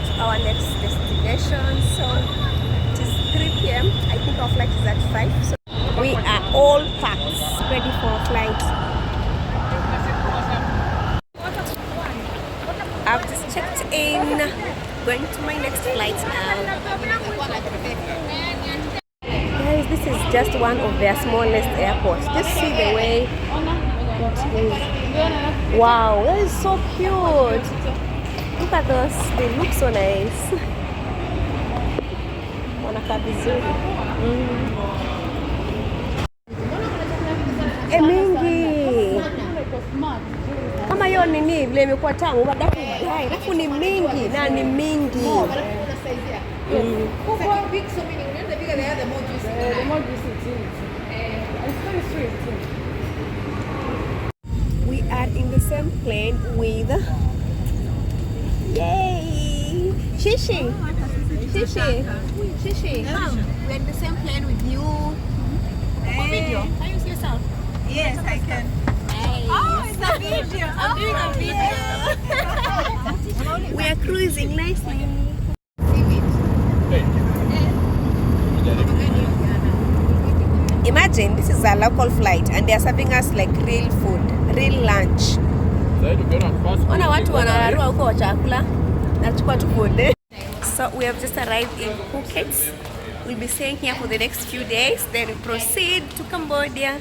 to our next destination. So it is 3 p.m. I think our flight is at 5. So we are all packed, ready for our flight. I've just checked in, going to my next flight now. Guys, this is just one of their smallest airports. Just see the way it is. Wow, that is so cute. Look at those, they look so nice. Wanakaa vizuri. Mingi. Kama hiyo nini vile imekuwa tamu baadaye alafu ni mingi na ni mingi. We are in the same plane with Yay! Shishi! Shishi! Shishi! We're in the same plane with you. Video. Can you see yourself? Yes, I can. Nice. Oh, it's a video. I'm doing a video. We are cruising nicely. Imagine this is a local flight and they are serving us like real food, real lunch. Ona watu wanararua huko wa chakula. Nachukua tu food. So we have just arrived in Phuket. We'll be staying here for the next few days, then we proceed to Cambodia.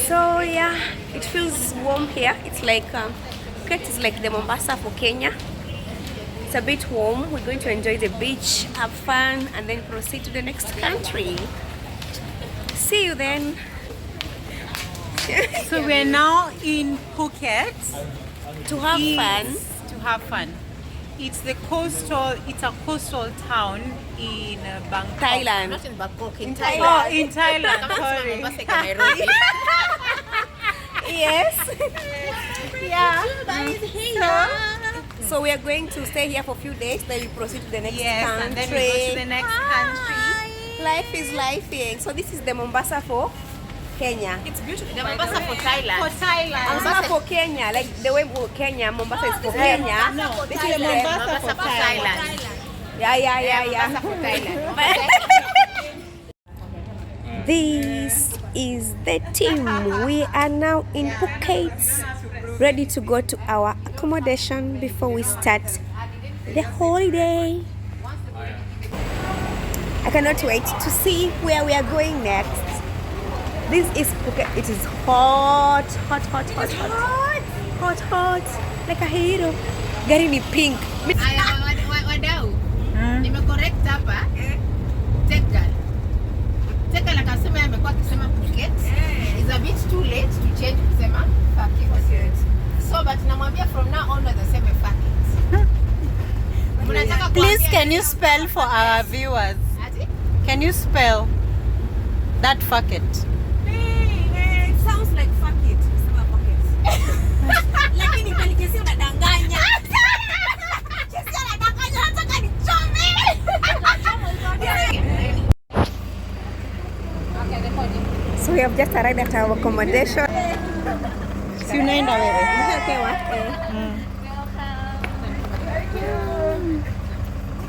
So yeah, it feels warm here. It's like Phuket is like the Mombasa for Kenya. It's a bit warm. We're going to enjoy the beach, have fun, and then proceed to the next country. See you then. So we're now in Phuket To have fun. To have fun. It's a coastal town in Bangkok. Thailand. Not in Bangkok, in Thailand. Oh, in Thailand. Sorry. Yes. Yeah. So we are going to stay here for a few days, then we proceed to the next Yes, country. and then we go to the next country. Life is lifing. So this is the Mombasa for Kenya. It's beautiful. The Mombasa for Thailand. For Thailand. Mombasa for Kenya, like the way Kenya, Mombasa is for Kenya. No, This this is is the Mombasa for Thailand. Yeah. Mombasa for Thailand. This is the team. We are now in Phuket, ready to go to our accommodation before we start the holiday. I cannot wait to see where we are going next. This is Phuket. It is hot. Like a hero. Gari ni pink. Wadau, nimecorrect hapa. Teka akasema amekuwa akisema Phuket. It's a bit too late to change kusema Phuket. So but namwambia from now on waseme Phuket. Please, can you spell for our viewers? Can you spell that Phuket? It sounds like fuck it. Sema pocket. Lakini kweli kesi unadanganya. Kesi unadanganya nataka nichome. So we have just arrived at our accommodation. Si unaenda wewe. Okay, what?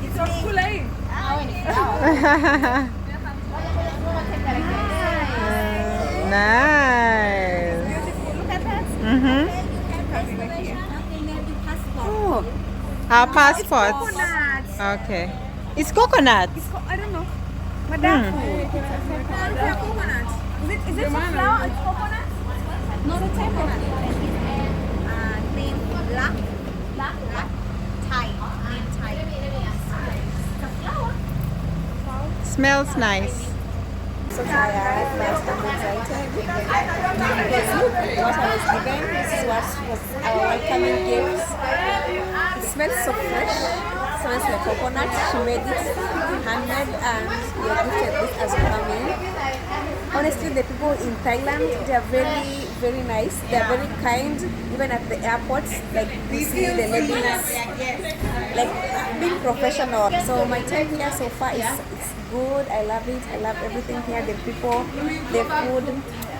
It's so cool, eh? Nice. Look at that. Oh, Our passports. coconuts. Okay. It's coconut. I don't know. Madafu. Coconut. Is it flower? It's coconut? No, the type of name black Thai. Name Thai. It's a flower. Smells nice. So tired, but I'm excited because look what I was given. This is what was our welcoming gift. It smells so fresh. It smells like coconut. She made it handmade and we are gifted this as welcoming. Honestly, the people in Thailand, they are very, very nice. They are very kind. Even at the airports, like you see the ladies, like being professional. So my time here so far is it's good. I love it. I love everything here. The people, the food,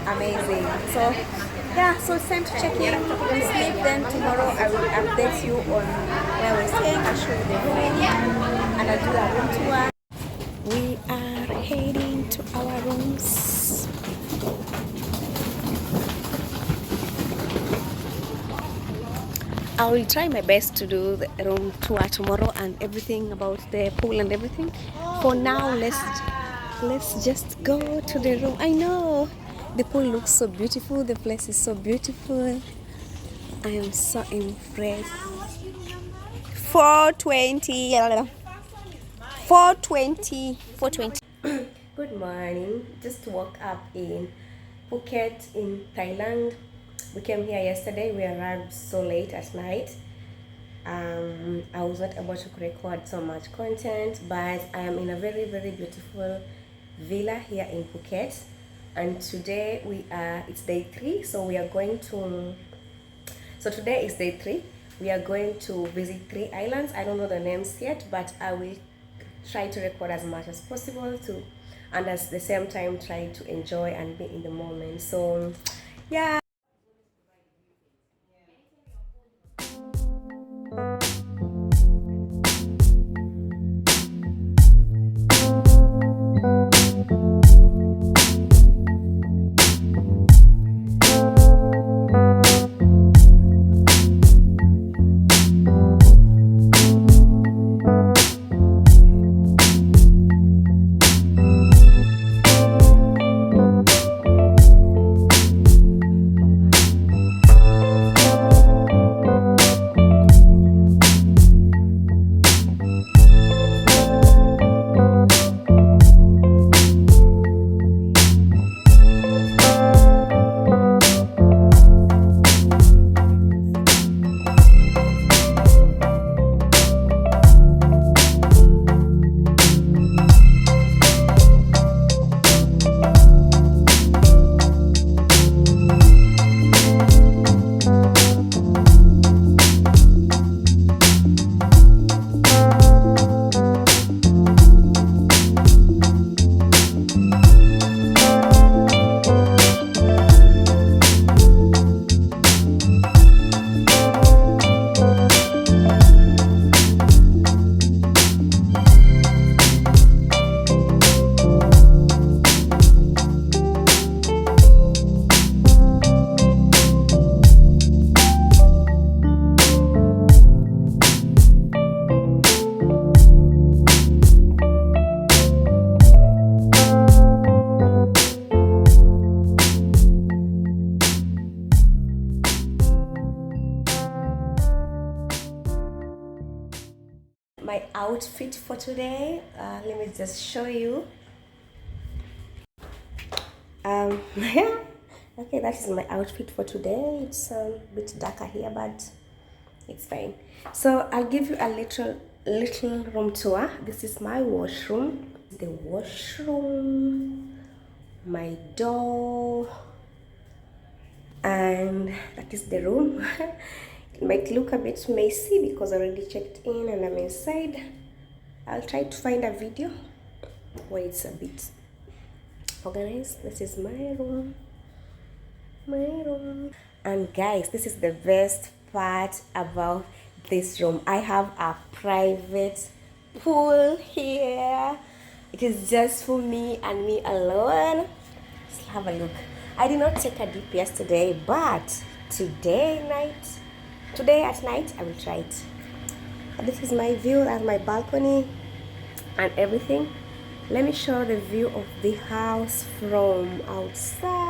amazing. So yeah, so it's time to check in and sleep. Then tomorrow I will update you on where we're staying. I'll show you the gonna do a room tour. We are heading to our rooms. I will try my best to do the room tour tomorrow and everything about the pool and everything. For now, let's just go to the room. I know the pool looks so beautiful. The place is so beautiful. I am so impressed. 420. 420. 420. Good morning. Just woke up in Phuket in Thailand. We came here yesterday. We arrived so late at night. I was not able to record so much content, but I am in a very, very beautiful villa here in Phuket. And today it's day 3, so we are going to, so today is day 3. We are going to visit 3 islands. I don't know the names yet, but I will try to record as much as possible and at the same time try to enjoy and be in the moment. So yeah. My outfit for today, let me just show you. Yeah, okay, that is my outfit for today. It's a bit darker here, but it's fine. So I'll give you a little room tour. This is my washroom. The washroom, my door, and that is the room. It might look a bit messy because I already checked in and I'm inside. I'll try to find a video where it's a bit organized. This is my room. And guys, this is the best part about this room. I have a private pool here. It is just for me and me alone. Let's have a look. I did not take a dip yesterday, but today at night I will try it. And this is my view at my balcony and everything. Let me show the view of the house from outside.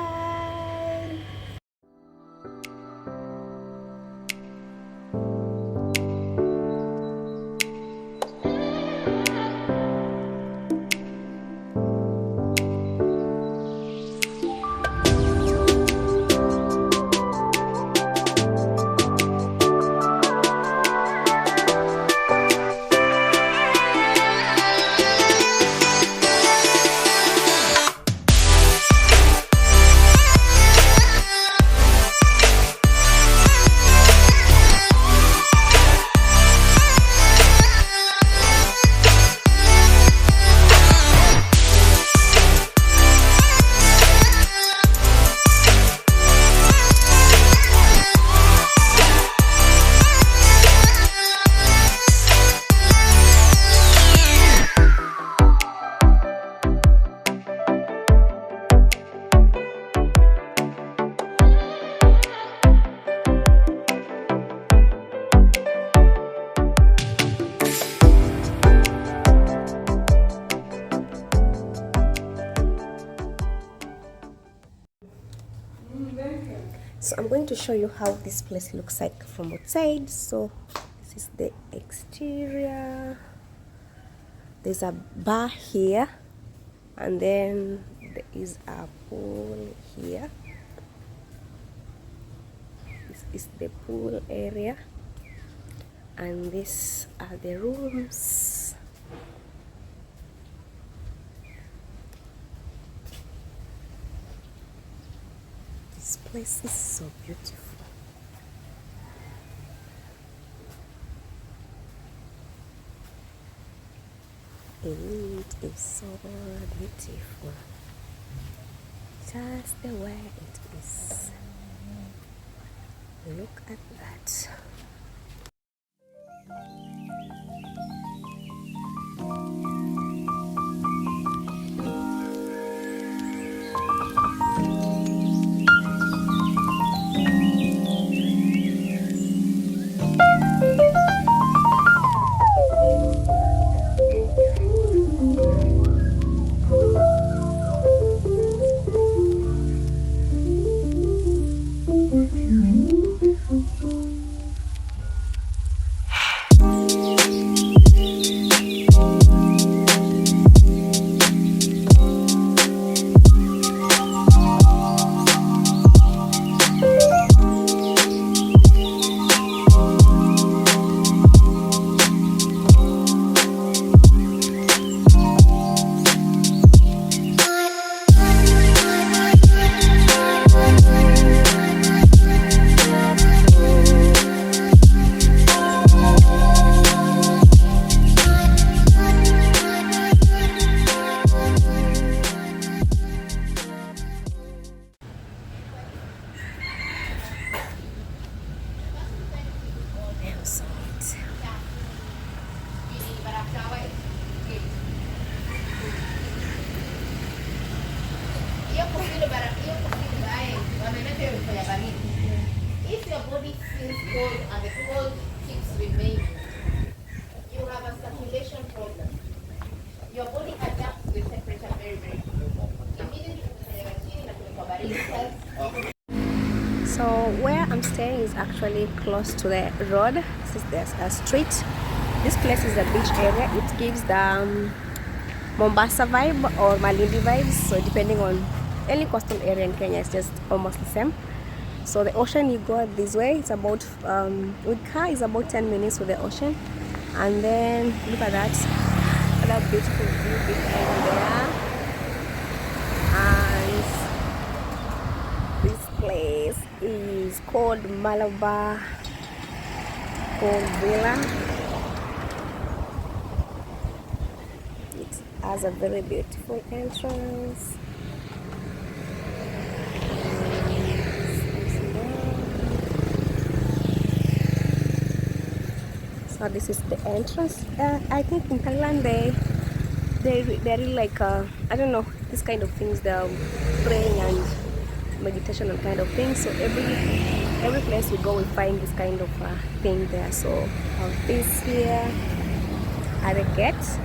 So I'm going to show you how this place looks like from outside. So this is the exterior. There's a bar here, and then there is a pool here. This is the pool area, and these are the rooms. This place is so beautiful. It is so beautiful, just the way it is. Look at that. If your body feels cold and the cold keeps remaining, you have a circulation problem. Your body adapts to the temperature very, very quickly. Immediately, So where I'm staying is actually close to the road. There's a street. This place is a beach area. It gives the Mombasa vibe or Malindi vibes. So depending on any coastal area in Kenya, it's just almost the same. So the ocean, you go this way. It's about with car is about 10 minutes with the ocean. And then look at that, another beautiful view behind there. And this place is called Malabar Villa. It has a very beautiful entrance. So this is the entrance. I think in Thailand they really like I don't know, this kind of things, they're praying and meditation and kind of things. So every place we go we find this kind of thing there. So this here are the gates,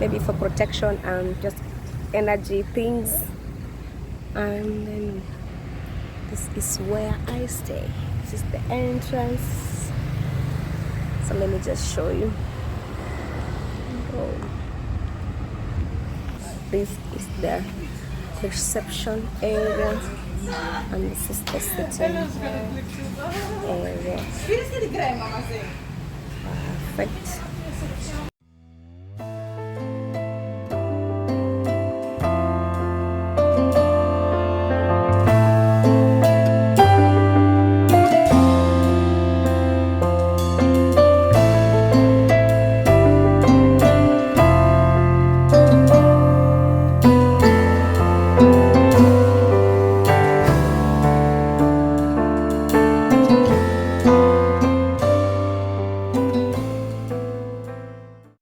maybe for protection and just energy things. And then this is where I stay. This is the entrance. So let me just show you. Oh. This is the reception area, and this is the sitting area. Perfect.